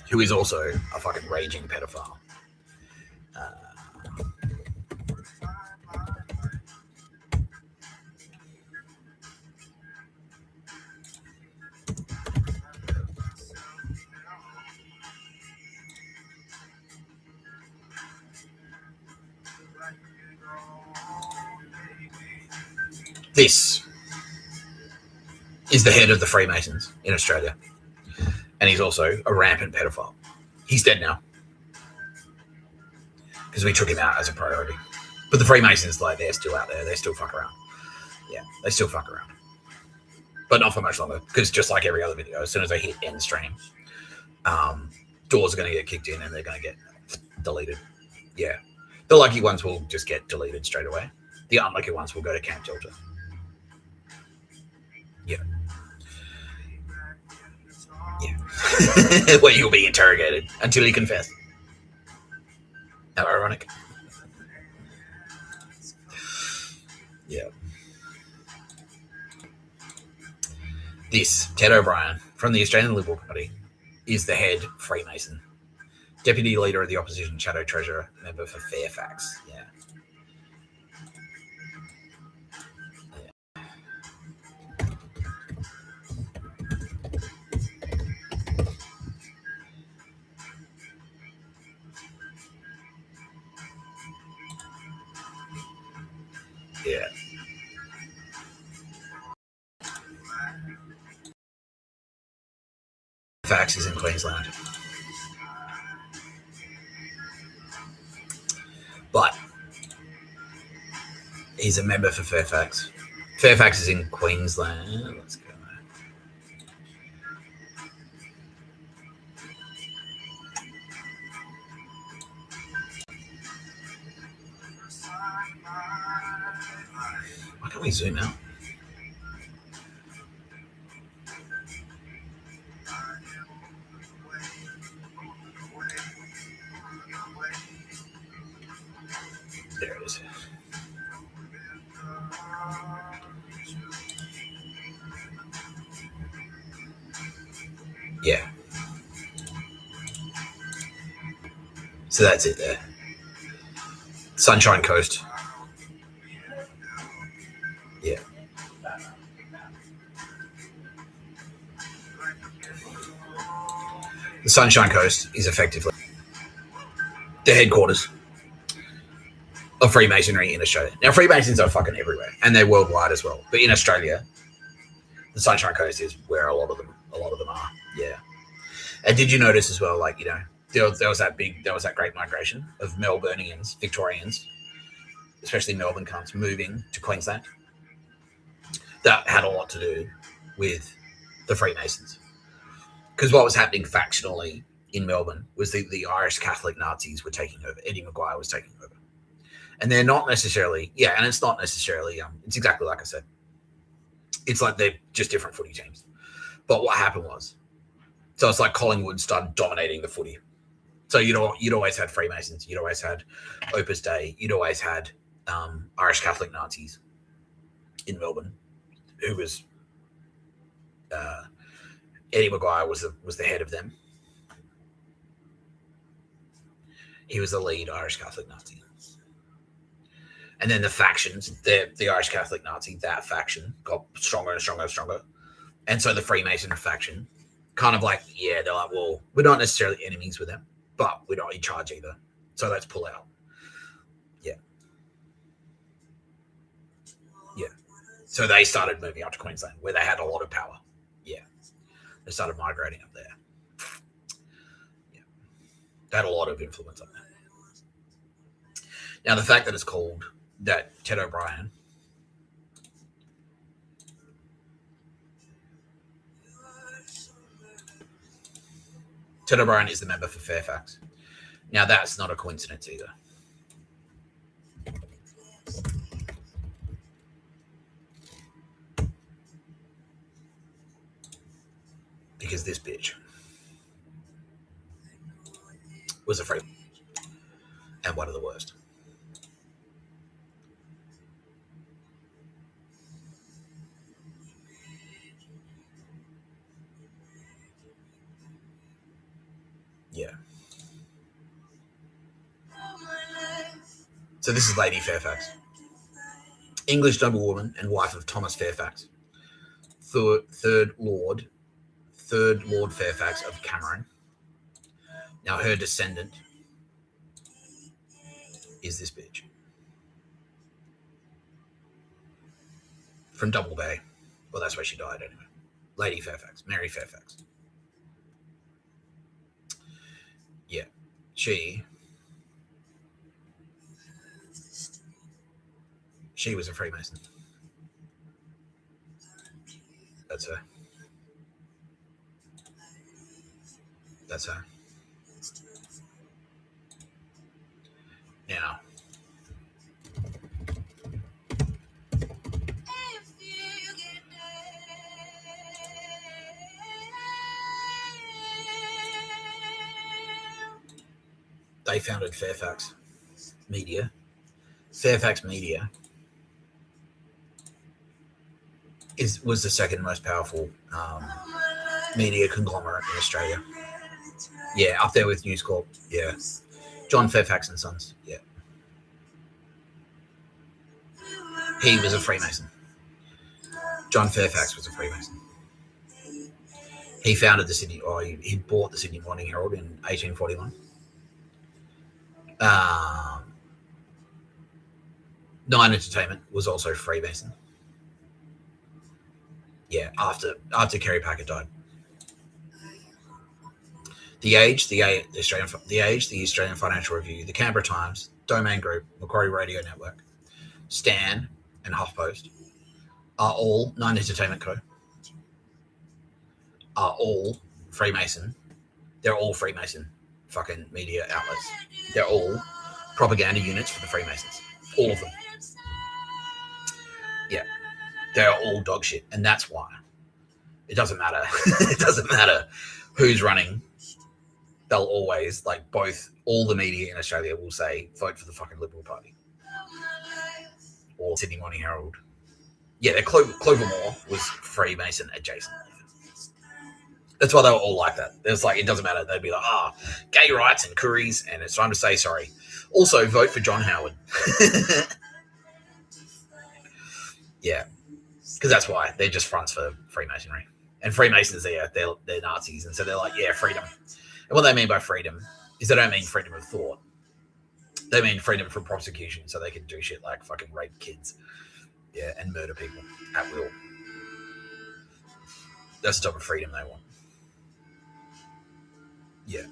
who is also a fucking raging pedophile. This is the head of the Freemasons in Australia. And he's also a rampant pedophile. He's dead now. Because we took him out as a priority. But the Freemasons, like, they're still out there. They still fuck around. Yeah, they still fuck around. But not for much longer. Because just like every other video, as soon as I hit end stream, doors are going to get kicked in and they're going to get deleted. Yeah. The lucky ones will just get deleted straight away. The unlucky ones will go to Camp Delta. Yeah. Yeah. Where you'll be interrogated until you confess. How ironic. Yeah. This, Ted O'Brien, from the Australian Liberal Party, is the head Freemason. Deputy Leader of the Opposition, Shadow Treasurer, member for Fairfax. Yeah. Yeah. Fairfax is in Queensland. But he's a member for Fairfax. Fairfax is in Queensland. Let's go. Why can't we zoom out? There it is. Yeah. So that's it there. Sunshine Coast. Yeah. The Sunshine Coast is effectively the headquarters of Freemasonry in Australia. Now, Freemasons are fucking everywhere, and they're worldwide as well. But in Australia, the Sunshine Coast is where a lot of them are. Yeah. And did you notice as well, like, you know, there was that great migration of Melburnians, Victorians, especially Melbourne cunts, moving to Queensland. That had a lot to do with the Freemasons. Because what was happening factionally in Melbourne was the Irish Catholic Nazis were taking over. Eddie Maguire was taking over. And they're not necessarily, and it's not necessarily, it's exactly like I said. It's like they're just different footy teams. But what happened was, so it's like Collingwood started dominating the footy. So you'd always had Freemasons, you'd always had Opus Dei, you'd always had Irish Catholic Nazis in Melbourne, who was Eddie Maguire was the head of them. He was the lead Irish Catholic Nazi. And then the factions, the Irish Catholic Nazi, that faction got stronger and stronger and stronger. And so the Freemason faction kind of like, yeah, they're like, well, we're not necessarily enemies with them, but we're not in charge either. So let's pull out. Yeah. Yeah. So they started moving up to Queensland where they had a lot of power. Yeah. They started migrating up there. Yeah. They had a lot of influence up there. Now, the fact that it's called that Ted O'Brien, Ted O'Brien is the member for Fairfax. Now, that's not a coincidence either. Because this bitch was a Freemason and one of the worst. Yeah. So this is Lady Fairfax, English noblewoman and wife of Thomas Fairfax, third Lord Fairfax of Cameron. Now her descendant is this bitch from Double Bay. Well, that's where she died anyway. Lady Fairfax, Mary Fairfax. Yeah, she was a Freemason. That's her. That's her. Now, they founded Fairfax Media. Fairfax Media was the second most powerful media conglomerate in Australia. Yeah, up there with News Corp. Yeah. John Fairfax and Sons. Yeah. He was a Freemason. John Fairfax was a Freemason. He founded the Sydney, he bought the Sydney Morning Herald in 1841. Nine Entertainment was also Freemason. Yeah, after Kerry Packer died. The Australian Financial Review, the Canberra Times, Domain Group, Macquarie Radio Network, Stan, and HuffPost are all Nine Entertainment Co. Are all Freemason. They're all Freemason fucking media outlets. They're all propaganda units for the Freemasons. All of them. Yeah. They're all dog shit. And that's why it doesn't matter. It doesn't matter who's running. They'll always, all the media in Australia will say, vote for the fucking Liberal Party. Or Sydney Morning Herald. Yeah, Clover Moore was Freemason adjacent. That's why they were all like that. It's like, it doesn't matter. They'd be like, gay rights and Curries, and it's time to say sorry. Also, vote for John Howard. Yeah. Because that's why. They're just fronts for Freemasonry. And Freemasons, they're Nazis. And so they're like, yeah, freedom. And what they mean by freedom is they don't mean freedom of thought. They mean freedom from prosecution, so they can do shit like fucking rape kids. Yeah, and murder people at will. That's the type of freedom they want. Yeah.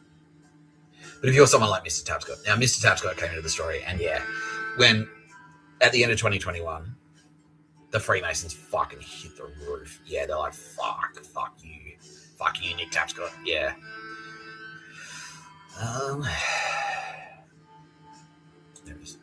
But if you're someone like Mr. Tapscott, now Mr. Tapscott came into the story, and yeah, when at the end of 2021, the Freemasons fucking hit the roof. Yeah, they're like, fuck you, Nick Tapscott. Yeah. There it is.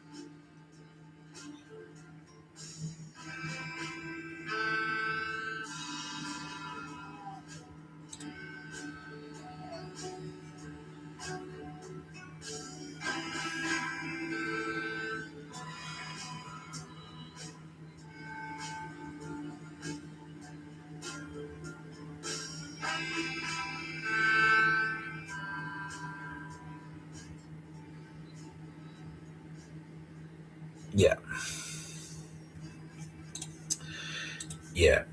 Yeah. Yeah.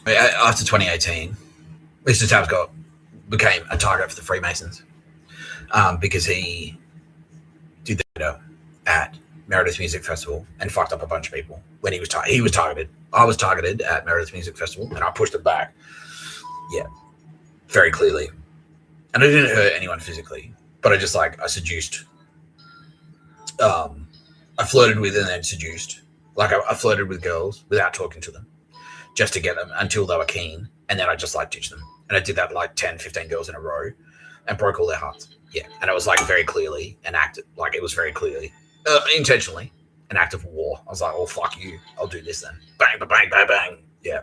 After 2018, Mr. Tapscott became a target for the Freemasons because he did the at Meredith Music Festival and fucked up a bunch of people when he was targeted. I was targeted at Meredith Music Festival and I pushed it back. Yeah, very clearly. And I didn't hurt anyone physically, but I seduced. I flirted with and then seduced. Like I flirted with girls without talking to them just to get them until they were keen. And then I just ditched them. And I did that 10, 15 girls in a row and broke all their hearts. Yeah. And it was very clearly an act, it was very clearly, intentionally an act of war. I was like, oh, fuck you. I'll do this then. Bang, bang, bang, bang. Yeah.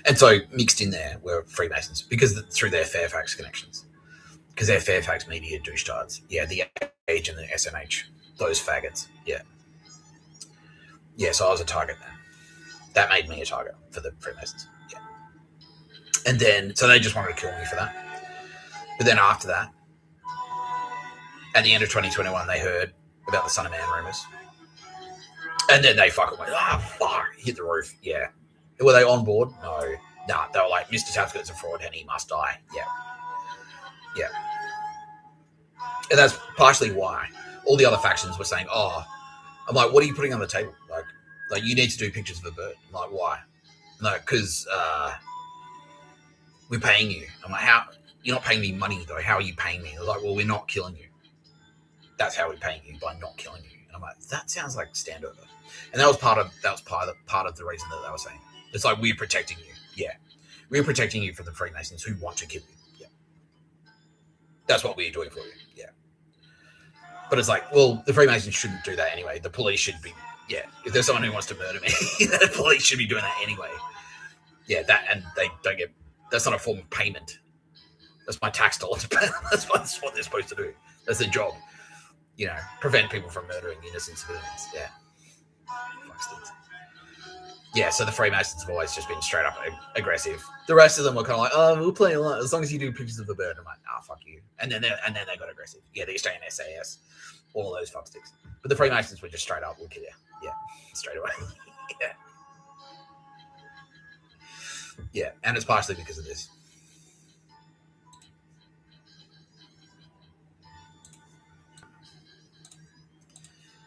And so mixed in there were Freemasons because through their Fairfax connections. Because they're Fairfax media douchetards. Yeah, the Age and the SMH. Those faggots. Yeah. Yeah, so I was a target then. That made me a target for the Freemasons. Yeah. And then, so they just wanted to kill me for that. But then after that, at the end of 2021, they heard about the Son of Man rumors. And then they fucking went, hit the roof. Yeah. Were they on board? No. Nah, they were like, Mr. Tapscott's a fraud and he must die. Yeah. Yeah. And that's partially why all the other factions were saying, I'm like, what are you putting on the table? Like you need to do pictures of a bird. I'm like, why? No, because we're paying you. I'm like, how? You're not paying me money though. How are you paying me? They're like, well, we're not killing you. That's how we're paying you, by not killing you. And I'm like, that sounds like standover. And that was part of the reason that they were saying. It's like, we're protecting you. Yeah. We're protecting you from the Freemasons who want to kill you. Yeah. That's what we're doing for you. Yeah. But it's like, well, the Freemasons shouldn't do that anyway. The police should be, yeah. If there's someone who wants to murder me, the police should be doing that anyway. Yeah, and they don't get, that's not a form of payment. That's my tax dollars. That's what they're supposed to do. That's their job. Prevent people from murdering innocent civilians. Yeah. Yeah, so the Freemasons have always just been straight up aggressive. The rest of them were kind of like, we'll play a lot as long as you do pictures of the bird. I'm like, fuck you. And then they got aggressive. Yeah, the Australian SAS, all of those fucksticks. But the Freemasons were just straight up, we'll kill you. Yeah, straight away. Yeah. Yeah, and it's partially because of this.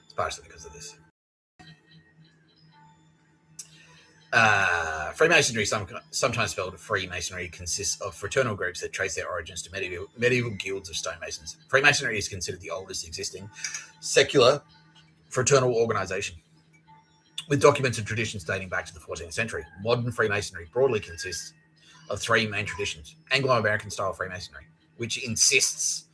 It's partially because of this. Freemasonry, sometimes spelled Freemasonry, consists of fraternal groups that trace their origins to medieval guilds of stonemasons. Freemasonry is considered the oldest existing secular fraternal organization, with documented traditions dating back to the 14th century. Modern Freemasonry broadly consists of three main traditions. Anglo-American style Freemasonry, which insists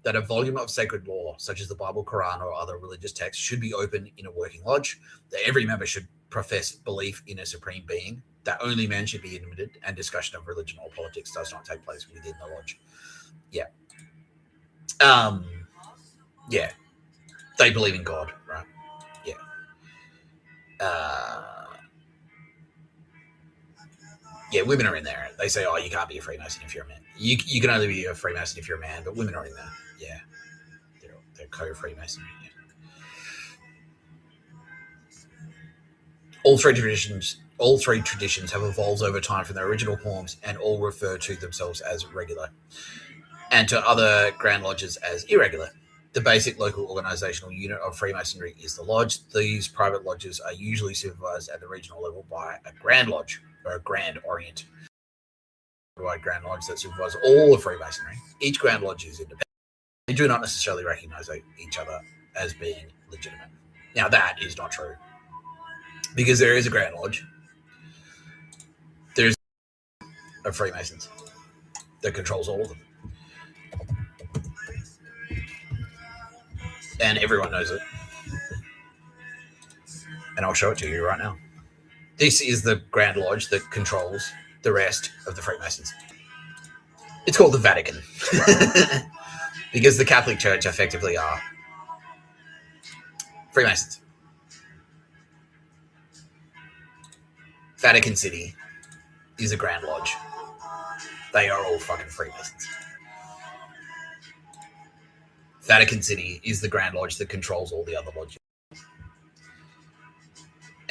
that a volume of sacred law, such as the Bible, Quran, or other religious texts, should be open in a working lodge, that every member should profess belief in a supreme being, that only men should be admitted, and discussion of religion or politics does not take place within the lodge. Yeah. Yeah. They believe in God, right? Yeah. Yeah, women are in there. They say, you can't be a Freemason if you're a man. You can only be a Freemason if you're a man, but women are in there. Yeah. They're co-Freemasonry. Yeah. All three traditions have evolved over time from their original forms and all refer to themselves as regular and to other Grand Lodges as irregular. The basic local organizational unit of Freemasonry is the lodge. These private lodges are usually supervised at the regional level by a Grand Lodge or a Grand Orient. Grand Lodge that supervises all of Freemasonry. Each Grand Lodge is independent. They do not necessarily recognize each other as being legitimate. Now, that is not true. Because there is a Grand Lodge. There's a Freemasons that controls all of them. And everyone knows it. And I'll show it to you right now. This is the Grand Lodge that controls the rest of the Freemasons. It's called the Vatican. Because the Catholic Church effectively are Freemasons. Vatican City is a Grand Lodge. They are all fucking Freemasons. Vatican City is the Grand Lodge that controls all the other lodges.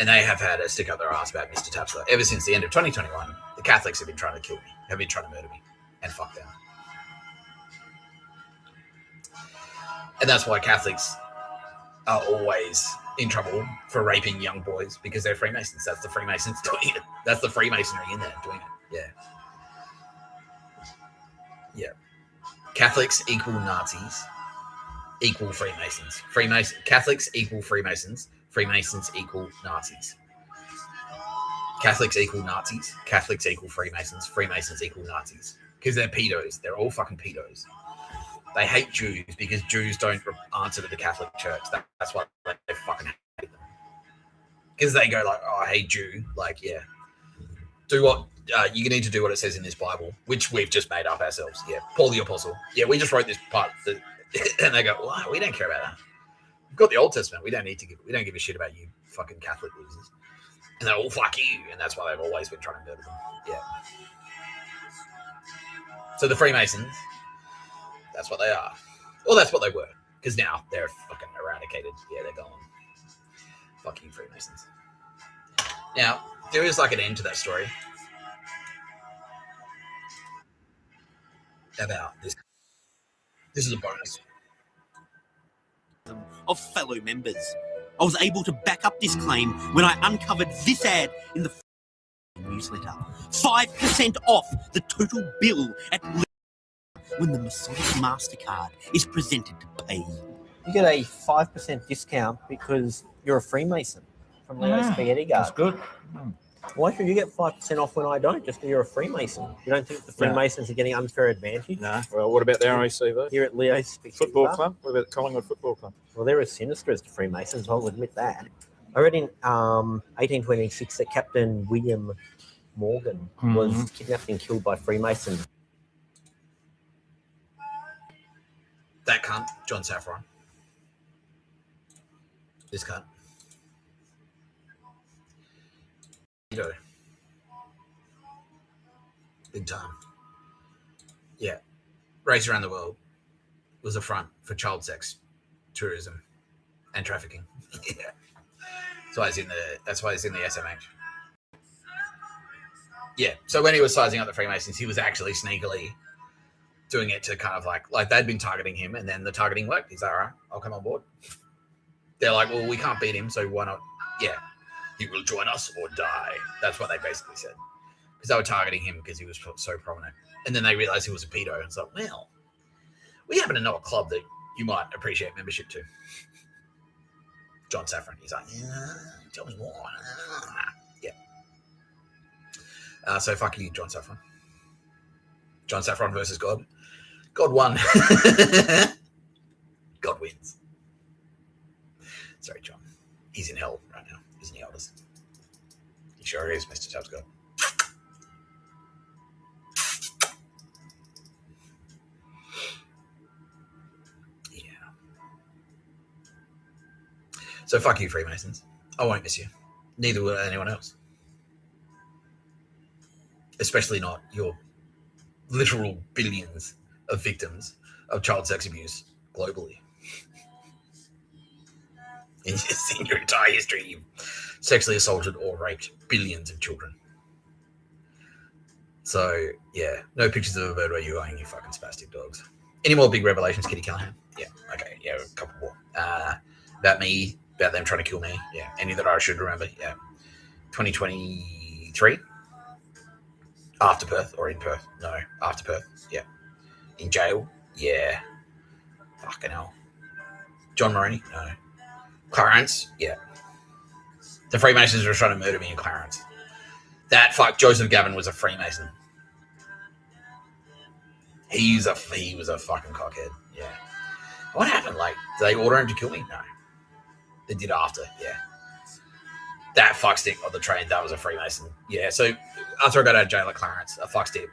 And they have had a stick up their ass about Mr. Tapscott ever since the end of 2021. The Catholics have been trying to kill me, have been trying to murder me, and fuck them. And that's why Catholics are always in trouble for raping young boys, because they're Freemasons. That's the Freemasons doing it. That's the Freemasonry in there doing it. Yeah. Catholics equal Nazis, equal Freemasons. Catholics equal Freemasons. Freemasons equal Nazis. Catholics equal Nazis. Catholics equal Freemasons. Freemasons equal Nazis. Because they're pedos. They're all fucking pedos. They hate Jews because Jews don't answer to the Catholic Church. That's why they fucking hate them. Because they go like, oh, hey, Jew. Like, yeah. Do what, you need to do what it says in this Bible, which we've just made up ourselves. Yeah. Paul the Apostle. Yeah, we just wrote this part. And they go, well, we don't care about that. We've got the Old Testament. We don't give a shit about you fucking Catholic losers. And they're all fuck you. And that's why they've always been trying to murder them. Yeah. So the Freemasons, that's what they are. Well, that's what they were. Because now they're fucking eradicated. Yeah, they're gone. Fuck you, Freemasons. Now, there is like an end to that story. About this. This is a bonus. Of fellow members. I was able to back up this claim when I uncovered this ad in the newsletter. 5% off the total bill at when the Masonic MasterCard is presented to pay. You get a 5% discount because you're a Freemason from Leo Spaghetti Guard. That's good. Why should you get 5% off when I don't? Just because you're a Freemason. You don't think the Freemasons are getting unfair advantage? No. Well, what about the RAC though? Here at Leo Spaghetti Football Guard? Club? What about Collingwood Football Club? Well, they're as sinister as the Freemasons, I'll admit that. I read in 1826 that Captain William Morgan was kidnapped and killed by Freemasons. That cunt, John Saffron. This cunt. Big time. Yeah. Race Around the World was a front for child sex, tourism, and trafficking. Yeah. That's why he's in the SMH. Yeah. So when he was sizing up the Freemasons, he was actually sneakily doing it to kind of like they'd been targeting him, and then the targeting worked. He's like, all right, I'll come on board. They're like, well, we can't beat him, so why not? Yeah. He will join us or die. That's what they basically said. Because they were targeting him because he was so prominent. And then they realized he was a pedo. And it's like, well, we happen to know a club that you might appreciate membership to. John Saffron. He's like, yeah, tell me more. Yeah. So fuck you, John Saffron. John Saffron versus God. God won. God wins. Sorry, John. He's in hell right now. Isn't he, Aldous? He sure is, Mr. Tapscott. Yeah. So fuck you, Freemasons. I won't miss you. Neither will anyone else. Especially not your literal billions of victims of child sex abuse globally. In your entire history, you've sexually assaulted or raped billions of children. So, yeah, no pictures of a bird where you're going, you fucking spastic dogs. Any more big revelations, Kitty Callahan? Yeah, okay, yeah, a couple more. About me, about them trying to kill me. Yeah, any that I should remember? Yeah. 2023? After Perth or in Perth? No, after Perth. Yeah. In jail? Yeah. Fucking hell. John Moroney? No. Clarence? Yeah. The Freemasons were trying to murder me in Clarence. That fuck Joseph Gavin was a Freemason. He was a fucking cockhead. Yeah. What happened? Like, did they order him to kill me? No. They did after. Yeah. That fuckstick on the train, that was a Freemason. Yeah. So after I got out of jail at Clarence, a fuckstick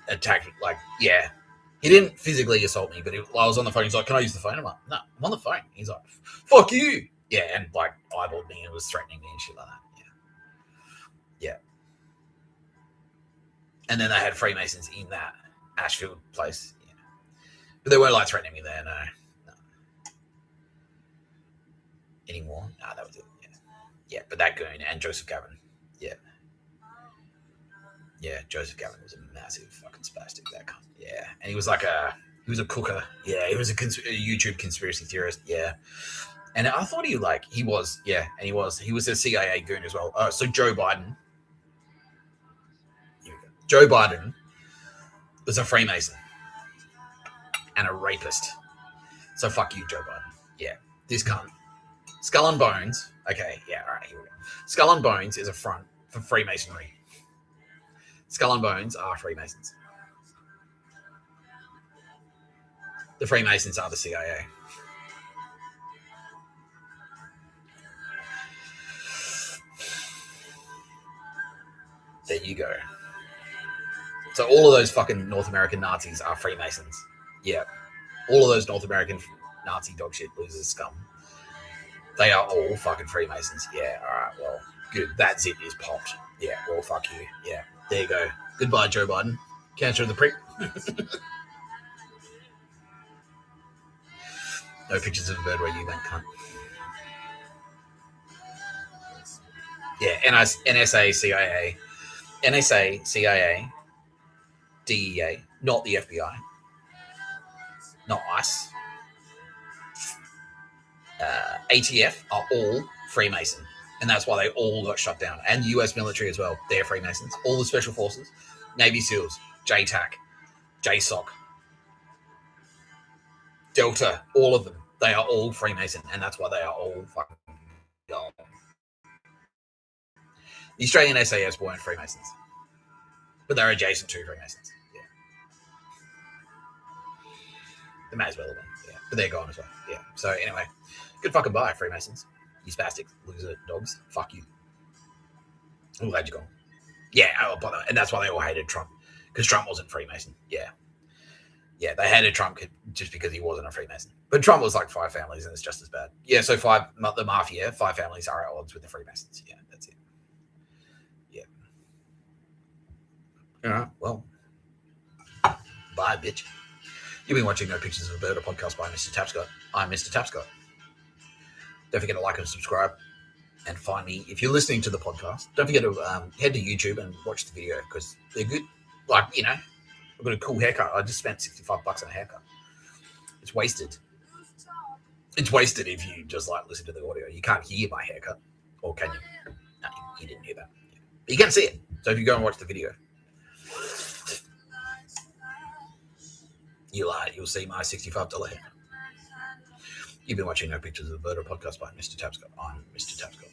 attacked, like, yeah. He didn't physically assault me, but I was on the phone. He's like, can I use the phone? I'm like, no, I'm on the phone. He's like, fuck you. Yeah, and like eyeballed me and was threatening me and shit like that. Yeah. Yeah. And then they had Freemasons in that Ashfield place. Yeah. But they weren't like threatening me there, no. Anymore? No, that was it. Yeah. Yeah, but that goon and Joseph Gavin. Yeah. Yeah, Joseph Gavin was a massive fucking spastic. That cunt. Yeah, and he was a cooker. Yeah, he was a YouTube conspiracy theorist. Yeah, and I thought he was. Yeah, and he was a CIA goon as well. So Joe Biden. Joe Biden was a Freemason and a rapist. So fuck you, Joe Biden. Yeah, this cunt. Skull and Bones. Okay, yeah, all right, here we go. Skull and Bones is a front for Freemasonry. Skull and Bones are Freemasons. The Freemasons are the CIA. There you go. So all of those fucking North American Nazis are Freemasons. Yeah. All of those North American Nazi dog shit losers scum. They are all fucking Freemasons. Yeah, all right, well, good. That zip is popped. Yeah, well, fuck you. Yeah, there you go. Goodbye, Joe Biden. Cancer of the prick. No pictures of a bird where you went, cunt. Yeah, NSA, CIA. NSA, CIA, DEA, not the FBI, not ICE. ATF are all Freemason, and that's why they all got shut down. And the US military as well, they're Freemasons. All the special forces, Navy SEALs, JTAC, JSOC, Delta, all of them, they are all Freemason, and that's why they are all fucking gone. The Australian SAS weren't Freemasons, but they're adjacent to Freemasons. Yeah, they may as well have been. Yeah, but they're gone as well. Yeah. So anyway, good fucking bye, Freemasons. You spastic loser dogs. Fuck you. I'm glad you're gone. Yeah, and that's why they all hated Trump, because Trump wasn't Freemason. Yeah. Yeah, they hated Trump just because he wasn't a Freemason. But Trump was like 5 families, and it's just as bad. Yeah, so the mafia, 5 families are at odds with the Freemasons. Yeah, that's it. Yeah. All right, well, bye, bitch. You've been watching No Pictures of a Bird, a podcast by Mr. Tapscott. I'm Mr. Tapscott. Don't forget to like and subscribe and find me. If you're listening to the podcast, don't forget to head to YouTube and watch the video, because they're good. Like, you know, I've got a cool haircut. I just spent $65 on a haircut. It's wasted. It's wasted if you just like listen to the audio. You can't hear my haircut, or can you? No, you didn't hear that. But you can see it. So if you go and watch the video, you'll see my $65 haircut. You've been watching No Pictures of a Bird, a podcast by Mr. Tapscott. I'm Mr. Tapscott.